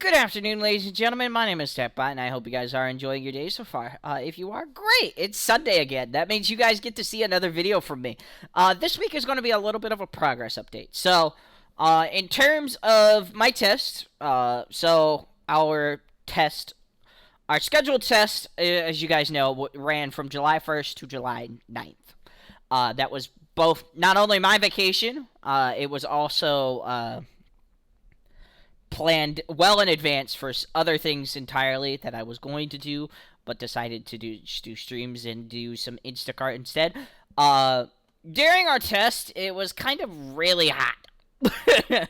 Good afternoon, ladies and gentlemen. My name is TechBot, and I hope you guys are enjoying your day so far. If you are, great. It's Sunday again. That means you guys get to see another video from me. This week is going to be a little bit of a progress update. So, in terms of my test, our scheduled test, as you guys know, ran from July 1st to July 9th. That was both not only my vacation, it was also planned well in advance for other things entirely that I was going to do, but decided to do streams and do some Instacart instead. During our test, it was kind of really hot.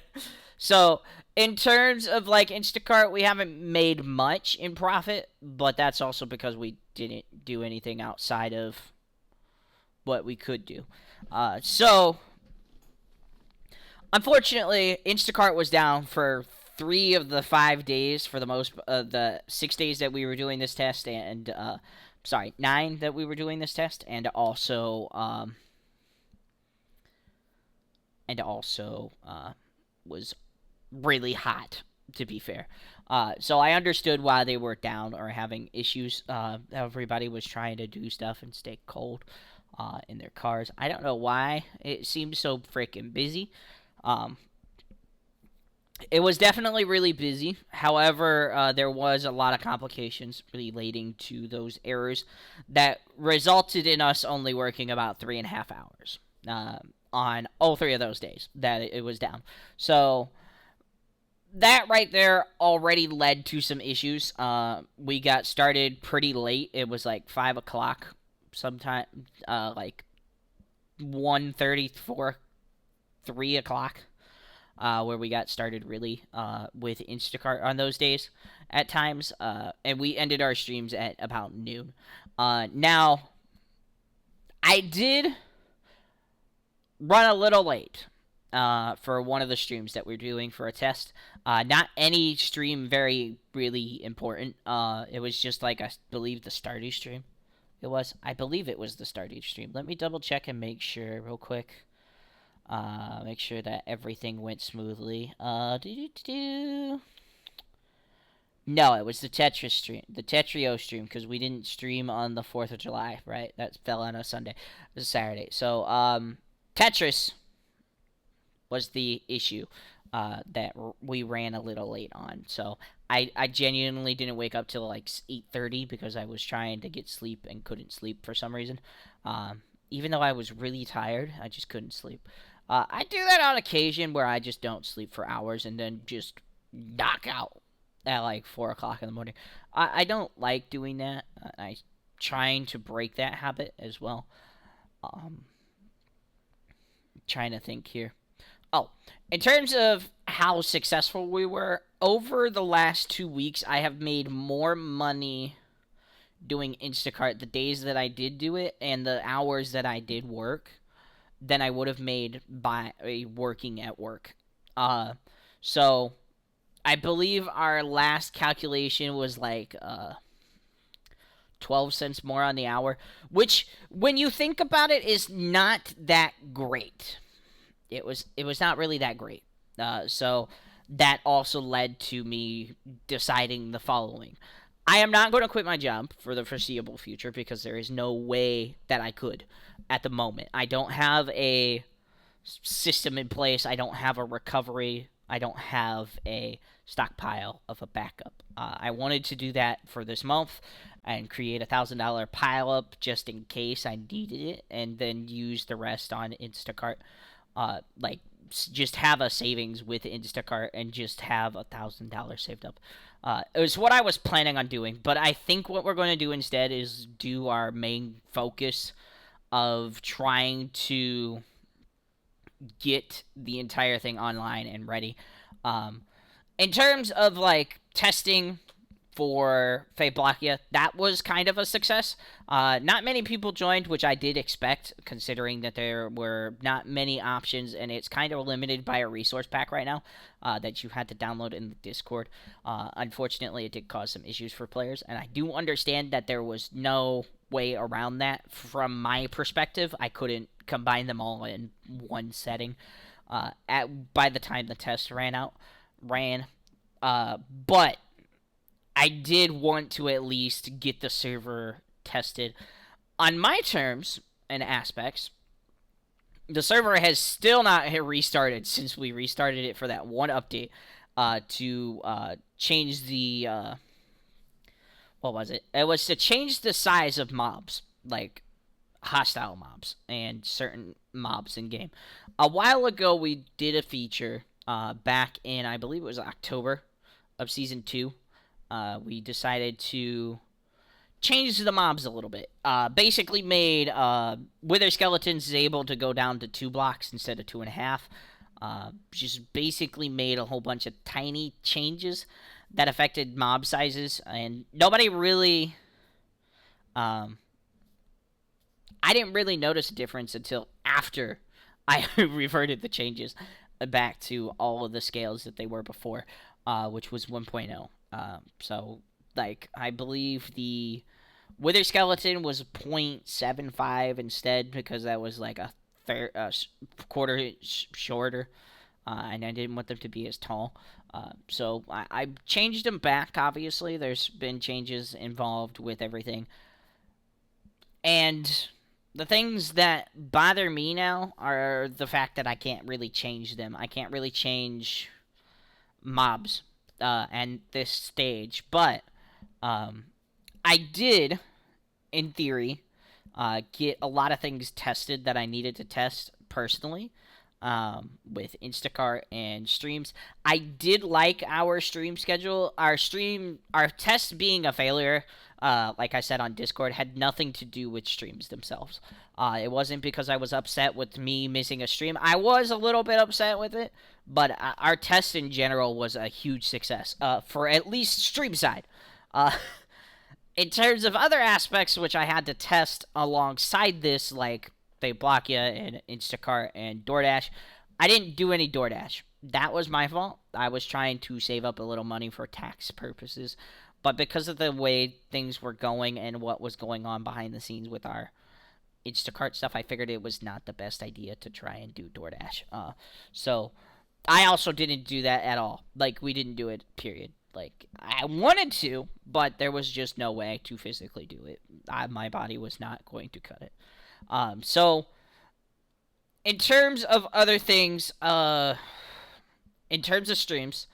So, in terms of like Instacart, we haven't made much in profit, but that's also because we didn't do anything outside of what we could do. Unfortunately, Instacart was down for 3 of the 5 days for the most the 6 days that we were doing this test, and 9 that we were doing this test, and also was really hot, to be fair. So I understood why they were down or having issues. Everybody was trying to do stuff and stay cold in their cars. I don't know why it seemed so freaking busy. It was definitely really busy. However, there was a lot of complications relating to those errors that resulted in us only working about 3.5 hours on all 3 of those days that it was down. So that right there already led to some issues. We got started pretty late. It was like 5 o'clock sometime, like 1:34, 3 o'clock. Where we got started really with Instacart on those days at times, and we ended our streams at about noon. Now, I did run a little late for one of the streams that we're doing for a test. Not any stream very really important. It was just like, I believe, the Stardew stream. I believe it was the Stardew stream. Let me double check and make sure real quick. Make sure that everything went smoothly. No, it was the Tetris stream, the Tetrio stream, because we didn't stream on the 4th of July, right? That fell on a Sunday. It was a Saturday. So, Tetris was the issue that we ran a little late on. So, I genuinely didn't wake up till like 8:30 because I was trying to get sleep and couldn't sleep for some reason. Even though I was really tired, I just couldn't sleep. I do that on occasion where I just don't sleep for hours and then just knock out at like 4 o'clock in the morning. I don't like doing that. I'm trying to break that habit as well. Trying to think here. Oh, in terms of how successful we were, over the last 2 weeks, I have made more money doing Instacart the days that I did do it and the hours that I did work than I would have made by working at work. So I believe our last calculation was like 12 cents more on the hour, which, when you think about it, is not that great. It was not really that great. So that also led to me deciding the following. I am not going to quit my job for the foreseeable future because there is no way that I could at the moment. I don't have a system in place. I don't have a recovery. I don't have a stockpile of a backup. I wanted to do that for this month and create $1,000 pile up just in case I needed it, and then use the rest on Instacart. Just have a savings with Instacart and just have $1,000 saved up. It was what I was planning on doing, but I think what we're going to do instead is do our main focus of trying to get the entire thing online and ready. In terms of like testing for Fablakia, that was kind of a success. Not many people joined, which I did expect, considering that there were not many options, and it's kind of limited by a resource pack right now that you had to download in the Discord. Unfortunately, it did cause some issues for players, and I do understand that there was no way around that from my perspective. I couldn't combine them all in one setting. By the time the test ran, But I did want to at least get the server tested on my terms and aspects. The server has still not restarted since we restarted it for that one update to change the what was it? It was to change the size of mobs, like hostile mobs and certain mobs in game. A while ago, we did a feature back in, I believe it was October of season 2. We decided to change the mobs a little bit. Basically, made wither skeletons able to go down to 2 blocks instead of 2.5. Just basically made a whole bunch of tiny changes that affected mob sizes, and nobody really. Um, I didn't really notice a difference until after I reverted the changes back to all of the scales that they were before, which was 1.0. So, like, I believe the Wither Skeleton was 0.75 instead because that was like a quarter shorter, and I didn't want them to be as tall. So I changed them back, obviously. There's been changes involved with everything. And the things that bother me now are the fact that I can't really change them. I can't really change mobs and this stage. But I did, in theory, get a lot of things tested that I needed to test personally with Instacart and streams. I did like our stream schedule. Our test being a failure, like I said on Discord, had nothing to do with streams themselves. It wasn't because I was upset with me missing a stream. I was a little bit upset with it, but our test in general was a huge success for at least stream side. Uh, in terms of other aspects, which I had to test alongside this, like they block you and Instacart and DoorDash, I didn't do any DoorDash. That was my fault. I was trying to save up a little money for tax purposes, but because of the way things were going and what was going on behind the scenes with our Instacart stuff, I figured it was not the best idea to try and do DoorDash. So I also didn't do that at all. Like, we didn't do it, period. Like, I wanted to, but there was just no way to physically do it. My body was not going to cut it. So, in terms of other things, in terms of streams,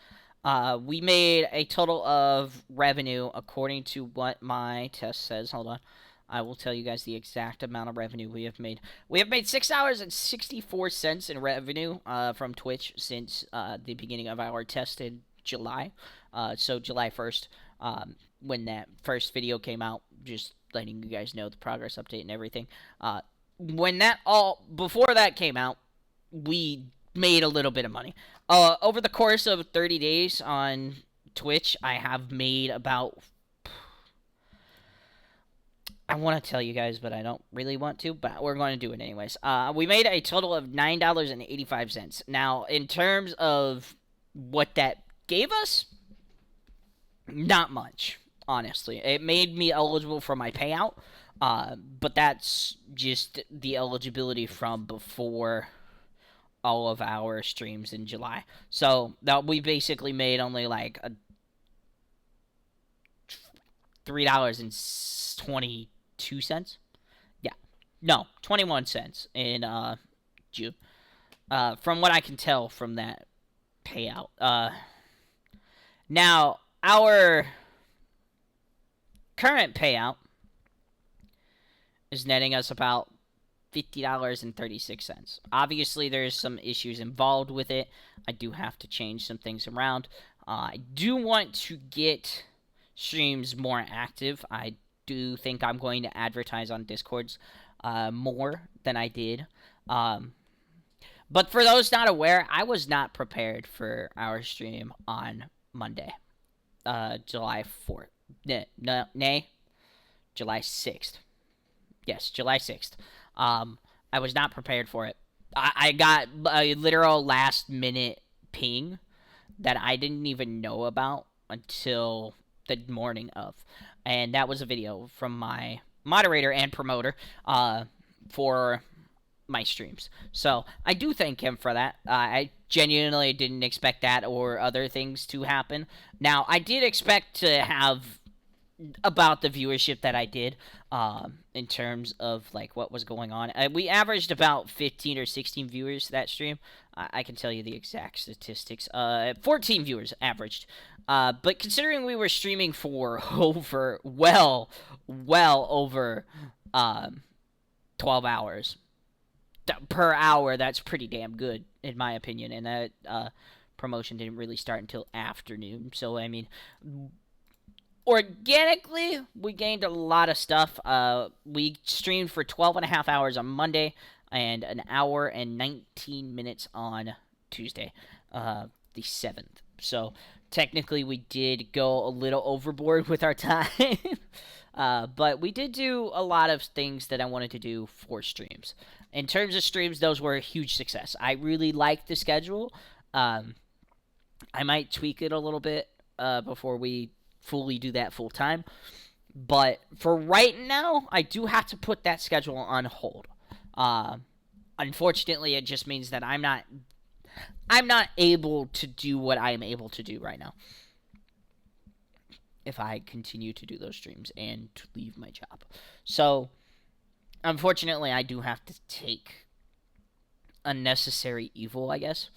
we made a total of revenue according to what my test says. Hold on. I will tell you guys the exact amount of revenue we have made. We have made $6.64 in revenue from Twitch since the beginning of our test in July. So July 1st, when that first video came out, just letting you guys know the progress update and everything. Before that came out, we made a little bit of money. Over the course of 30 days on Twitch, I have made about, I want to tell you guys, but I don't really want to, but we're going to do it anyways. We made a total of $9.85. Now, in terms of what that gave us, not much, honestly. It made me eligible for my payout, but that's just the eligibility from before all of our streams in July. So that we basically made only like a $3.22. Yeah, no, 21 cents in June. From what I can tell from that payout. Now our current payout is netting us about $50.36. Obviously, there's some issues involved with it. I do have to change some things around. I do want to get streams more active. I do think I'm going to advertise on Discords more than I did. But for those not aware, I was not prepared for our stream on Monday, July 4th. Nay, July 6th. Yes, July 6th. I was not prepared for it. I got a literal last minute ping that I didn't even know about until the morning of. And that was a video from my moderator and promoter for my streams. So I do thank him for that. I genuinely didn't expect that or other things to happen. Now I did expect to have about the viewership that I did, in terms of like what was going on. We averaged about 15 or 16 viewers that stream. I can tell you the exact statistics. 14 viewers averaged. But considering we were streaming for over, well over, 12 hours per hour, that's pretty damn good in my opinion. And that promotion didn't really start until afternoon. So I mean, organically, we gained a lot of stuff. We streamed for 12 and a half hours on Monday and an hour and 19 minutes on Tuesday, the 7th. So technically, we did go a little overboard with our time. But we did do a lot of things that I wanted to do for streams. In terms of streams, those were a huge success. I really liked the schedule. I might tweak it a little bit before we fully do that full time. But for right now, I do have to put that schedule on hold. Unfortunately, it just means that I'm not able to do what I am able to do right now if I continue to do those streams and to leave my job. So, unfortunately, I do have to take unnecessary evil, I guess,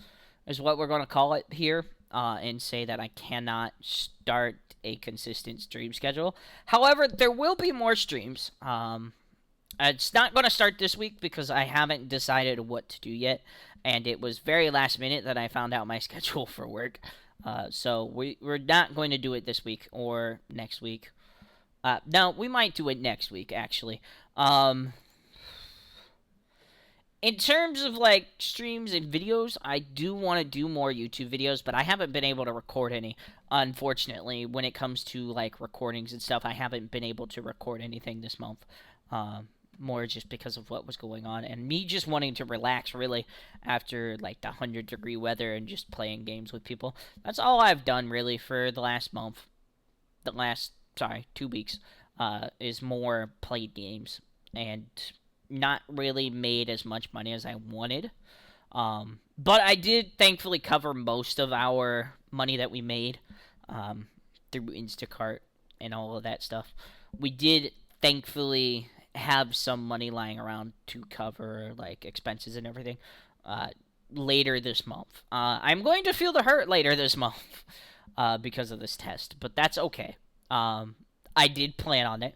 is what we're going to call it here, and say that I cannot start a consistent stream schedule. However, there will be more streams. It's not going to start this week because I haven't decided what to do yet, and it was very last minute that I found out my schedule for work. So we're not going to do it this week or next week. No, we might do it next week, actually. In terms of, like, streams and videos, I do want to do more YouTube videos, but I haven't been able to record any. Unfortunately, when it comes to, like, recordings and stuff, I haven't been able to record anything this month. More just because of what was going on, and me just wanting to relax, really, after, like, the 100-degree weather and just playing games with people. That's all I've done, really, for the last month. 2 weeks, is more played games, and not really made as much money as I wanted. But I did thankfully cover most of our money that we made, through Instacart and all of that stuff. We did thankfully have some money lying around to cover, like, expenses and everything, later this month. I'm going to feel the hurt later this month, because of this test, but that's okay. I did plan on it.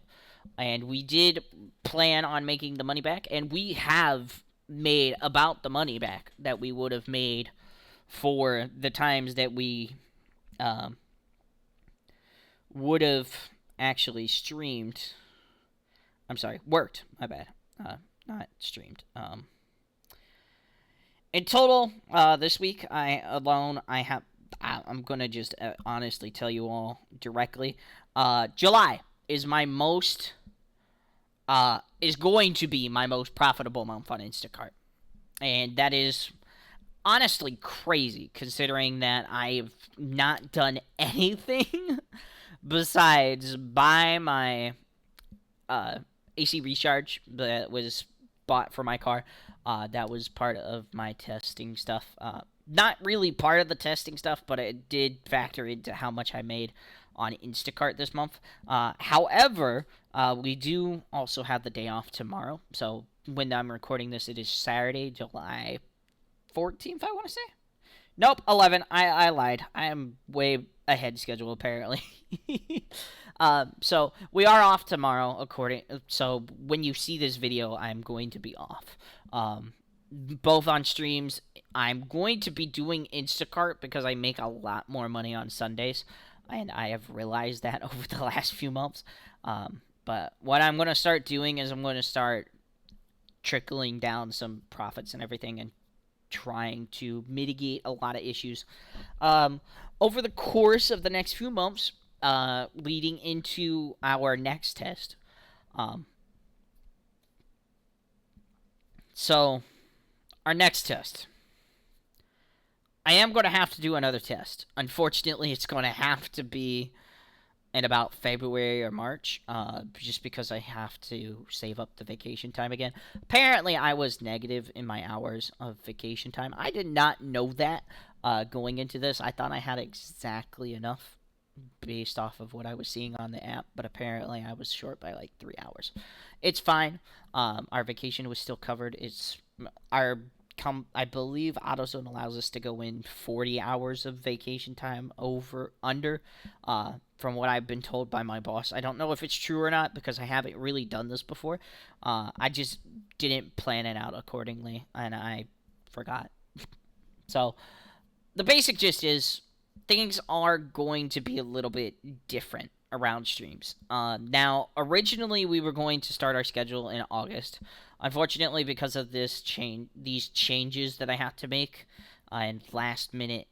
And we did plan on making the money back, and we have made about the money back that we would have made for the times that we would have actually streamed. I'm sorry, worked. My bad. Not streamed. In total, this week, I'm gonna just honestly tell you all directly. July is going to be my most profitable month on Instacart. And that is honestly crazy, considering that I've not done anything besides buy my AC recharge that was bought for my car. That was part of my testing stuff. Not really part of the testing stuff, but it did factor into how much I made on Instacart this month. However, we do also have the day off tomorrow. So when I'm recording this, it is Saturday, July 14th, I want to say. Nope, 11. I lied. I am way ahead schedule, apparently. So we are off tomorrow, so when you see this video, I'm going to be off. Both on streams. I'm going to be doing Instacart because I make a lot more money on Sundays, and I have realized that over the last few months. But what I'm going to start doing is I'm going to start trickling down some profits and everything and trying to mitigate a lot of issues over the course of the next few months, leading into our next test. So, our next test. I am going to have to do another test. Unfortunately, it's going to have to be in about February or March, just because I have to save up the vacation time again. Apparently, I was negative in my hours of vacation time. I did not know that going into this. I thought I had exactly enough based off of what I was seeing on the app, but apparently I was short by like 3 hours. It's fine. Our vacation was still covered. It's our I believe AutoZone allows us to go in 40 hours of vacation time over under. From what I've been told by my boss, I don't know if it's true or not because I haven't really done this before. I just didn't plan it out accordingly, and I forgot. So the basic gist is things are going to be a little bit different around streams. Now, originally we were going to start our schedule in August. Unfortunately, because of these changes that I have to make, and last minute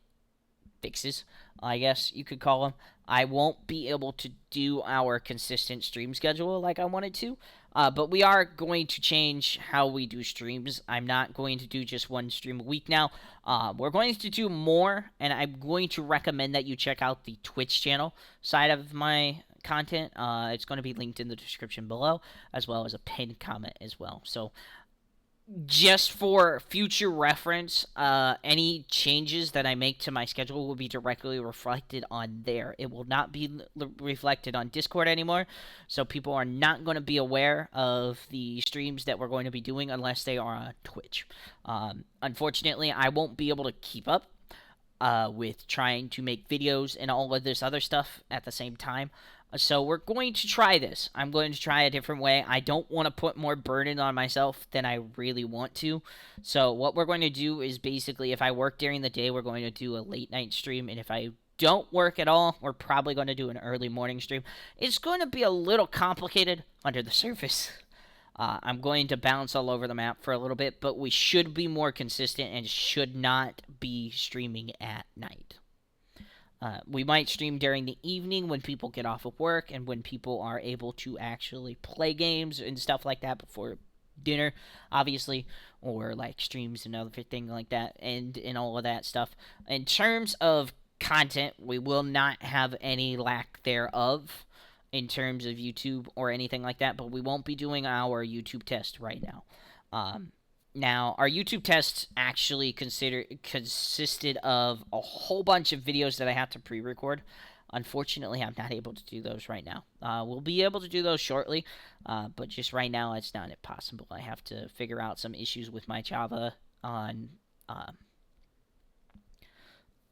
fixes, I guess you could call them, I won't be able to do our consistent stream schedule like I wanted to. But we are going to change how we do streams. I'm not going to do just one stream a week now. We're going to do more, and I'm going to recommend that you check out the Twitch channel side of my content. It's going to be linked in the description below, as well as a pinned comment as well. So just for future reference, any changes that I make to my schedule will be directly reflected on there. It will not be reflected on Discord anymore, so people are not going to be aware of the streams that we're going to be doing unless they are on Twitch. Unfortunately, I won't be able to keep up with trying to make videos and all of this other stuff at the same time. So we're going to try this. I'm going to try a different way. I don't want to put more burden on myself than I really want to. So what we're going to do is basically, if I work during the day, we're going to do a late night stream. And if I don't work at all, we're probably going to do an early morning stream. It's going to be a little complicated under the surface. I'm going to bounce all over the map for a little bit, but we should be more consistent and should not be streaming at night. We might stream during the evening when people get off of work and when people are able to actually play games and stuff like that before dinner, obviously, or like streams and other thing like that, and all of that stuff. In terms of content, we will not have any lack thereof in terms of YouTube or anything like that, but we won't be doing our YouTube test right now. Now, our YouTube test actually consisted of a whole bunch of videos that I have to pre-record. Unfortunately, I'm not able to do those right now. We'll be able to do those shortly, but just right now, it's not possible. I have to figure out some issues with my Java on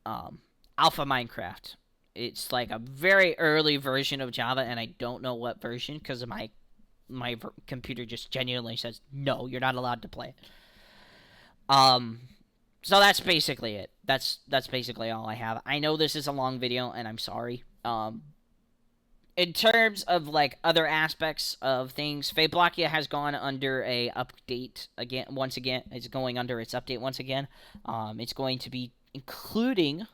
Alpha Minecraft. It's like a very early version of Java, and I don't know what version because of my computer just genuinely says, no, you're not allowed to play it. So that's basically it. That's basically all I have. I know this is a long video, and I'm sorry. In terms of, like, other aspects of things, Fablokia has gone under a update again. Once again, it's going under its update once again. It's going to be including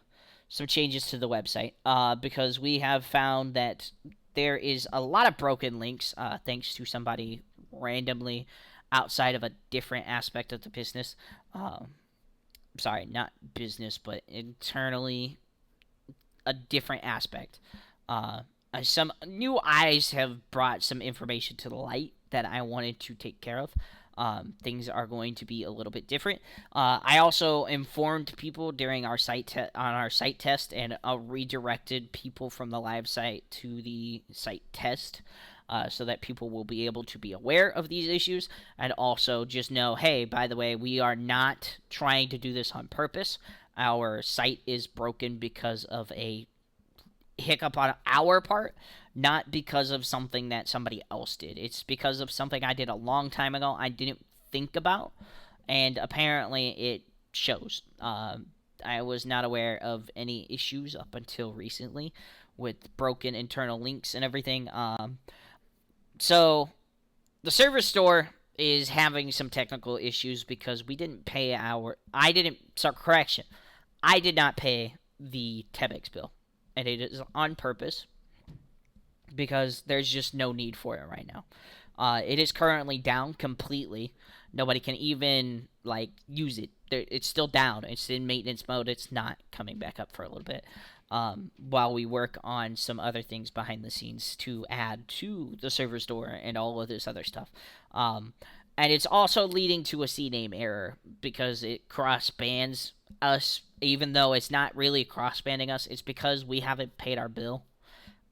some changes to the website, because we have found that there is a lot of broken links, thanks to somebody randomly outside of a different aspect of the business. Sorry, not business, but internally a different aspect. Some new eyes have brought some information to the light that I wanted to take care of. Things are going to be a little bit different. I also informed people during our site test and redirected people from the live site to the site test, so that people will be able to be aware of these issues and also just know, hey, by the way, we are not trying to do this on purpose. Our site is broken because of a hiccup on our part, not because of something that somebody else did. It's because of something I did a long time ago I didn't think about, and apparently it shows. I was not aware of any issues up until recently with broken internal links and everything. So the server store is having some technical issues because we didn't pay I did not pay the Tebex bill, and it is on purpose because there's just no need for it right now. It is currently down completely. Nobody can even, like, use it. It's still down. It's in maintenance mode. It's not coming back up for a little bit. while we work on some other things behind the scenes to add to the server store and all of this other stuff. Um, and it's also leading to a CNAME error because it cross bans us, even though it's not really cross banding us. It's because we haven't paid our bill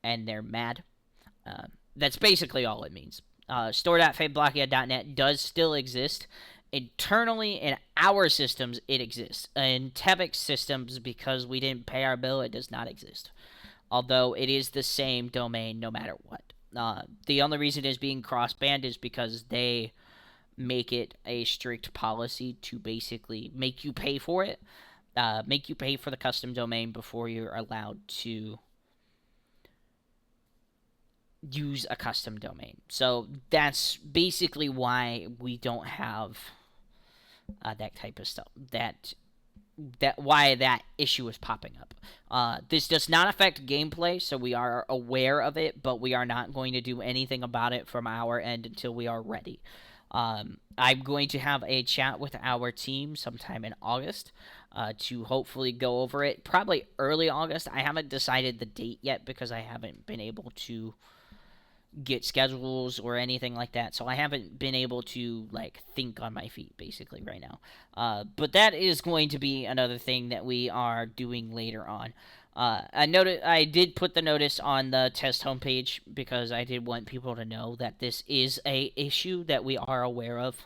and they're mad. That's basically all it means. Store.fablockhead.net does still exist. Internally in our systems, it exists. In Tebic's systems, because we didn't pay our bill, it does not exist. Although it is the same domain no matter what. The only reason it's being cross banned is because they make it a strict policy to basically make you pay for it, make you pay for the custom domain before you're allowed to use a custom domain. So that's basically why we don't have that type of stuff. That why that issue is popping up. This does not affect gameplay, so we are aware of it, but we are not going to do anything about it from our end until we are ready. I'm going to have a chat with our team sometime in August to hopefully go over it. Probably early August. I haven't decided the date yet because I haven't been able to get schedules or anything like that, so I haven't been able to like think on my feet basically right now. But that is going to be another thing that we are doing later on. I did put the notice on the test homepage because I did want people to know that this is a issue that we are aware of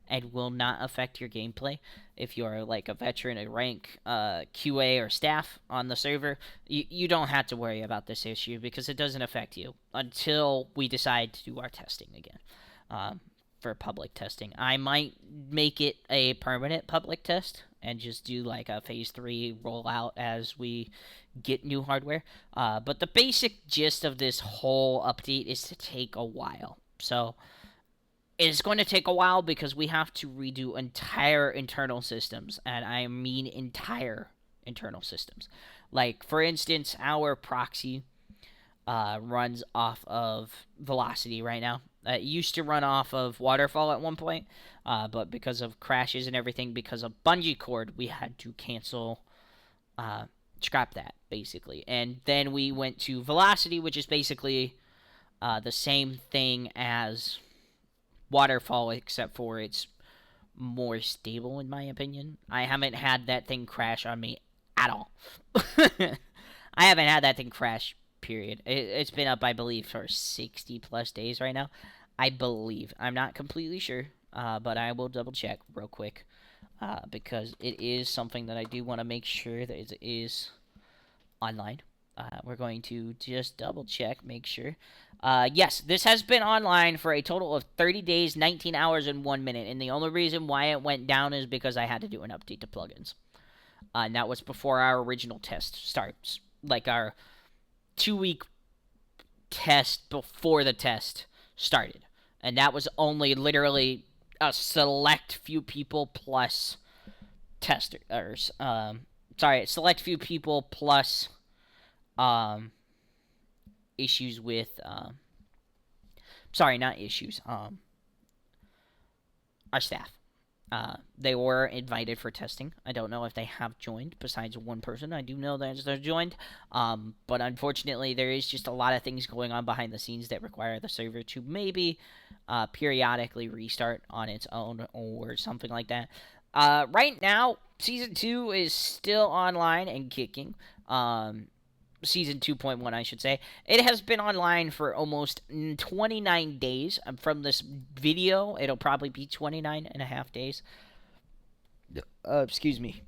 and will not affect your gameplay. If you're like a veteran, a rank, QA, or staff on the server, you don't have to worry about this issue because it doesn't affect you until we decide to do our testing again. For public testing, I might make it a permanent public test and just do like a phase 3 rollout as we get new hardware. But the basic gist of this whole update is to take a while. So it's going to take a while because we have to redo entire internal systems, and I mean entire internal systems. Like, for instance, our proxy runs off of Velocity right now. It used to run off of Waterfall at one point, but because of crashes and everything, because of bungee cord, we had to cancel, scrap that, basically. And then we went to Velocity, which is basically the same thing as Waterfall, except for it's more stable, in my opinion. I haven't had that thing crash on me at all. I haven't had that thing crash, period. It's been up, I believe, for 60 plus days right now. I believe. I'm not completely sure, but I will double check real quick because it is something that I do want to make sure that it is online. We're going to just double check, make sure. Yes, this has been online for a total of 30 days, 19 hours, and 1 minute. And the only reason why it went down is because I had to do an update to plugins. And that was before our original test starts. Like our 2-week test before the test started. And that was only literally a select few people plus testers. Select few people plus issues with not issues, our staff. They were invited for testing. I don't know if they have joined besides one person. I do know that they're joined, but unfortunately there is just a lot of things going on behind the scenes that require the server to maybe periodically restart on its own or something like that. Right now season 2 is still online and kicking. Season 2.1, I should say. It has been online for almost 29 days. From this video, it'll probably be 29 and a half days. Excuse me.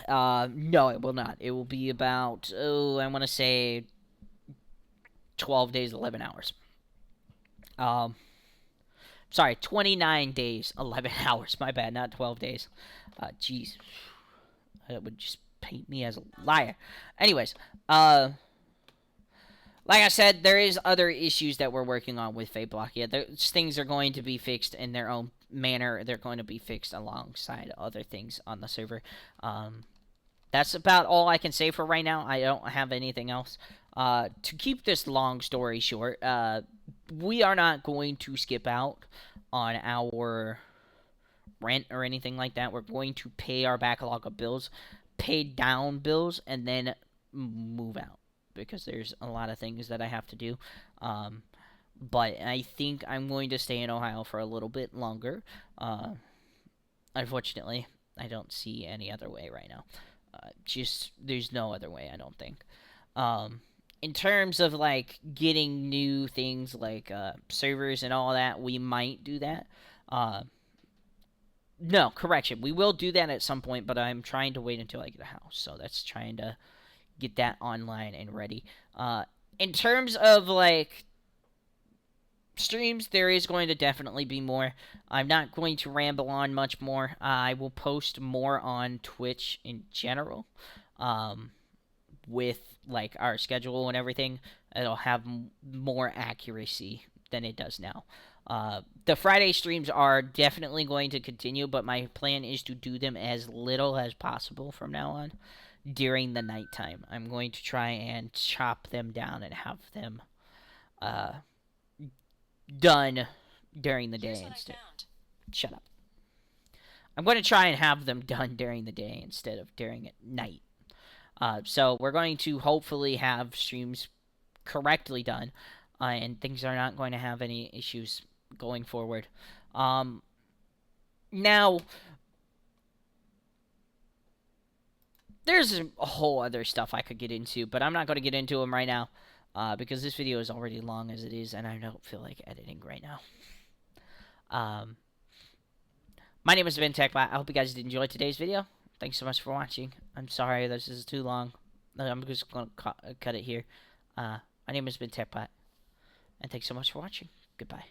No, it will not. It will be about, I want to say 12 days, 11 hours. 29 days, 11 hours. My bad, not 12 days. Jeez. That would just paint me as a liar. Anyways, like I said, there is other issues that we're working on with Fate Block. Yeah, things are going to be fixed in their own manner. They're going to be fixed alongside other things on the server. That's about all I can say for right now. I don't have anything else. To keep this long story short, we are not going to skip out on our rent or anything like that. We're going to pay our backlog of bills, pay down bills and then move out because there's a lot of things that I have to do. Um, but I think I'm going to stay in Ohio for a little bit longer. Uh, Unfortunately, I don't see any other way right now. Just there's no other way. I don't think. Um, in terms of like getting new things like servers and all that, we might do that. Uh, no, correction. We will do that at some point, but I'm trying to wait until I get a house. So that's trying to get that online and ready. In terms of like streams, there is going to definitely be more. I'm not going to ramble on much more. I will post more on Twitch in general. Um, with like our schedule and everything, it'll have more accuracy than it does now. The Friday streams are definitely going to continue, but my plan is to do them as little as possible from now on during the nighttime. I'm going to try and chop them down and have them uh, done during the day instead. Shut up. I'm going to try and have them done during the day instead of during at night. So we're going to hopefully have streams correctly done, and things are not going to have any issues going forward. Now, there's a whole other stuff I could get into, but I'm not going to get into them right now because this video is already long as it is, and I don't feel like editing right now. My name has been TechBot. I hope you guys did enjoy today's video. Thanks so much for watching. I'm sorry this is too long. I'm just going to cut it here. My name has been TechBot, and thanks so much for watching. Goodbye.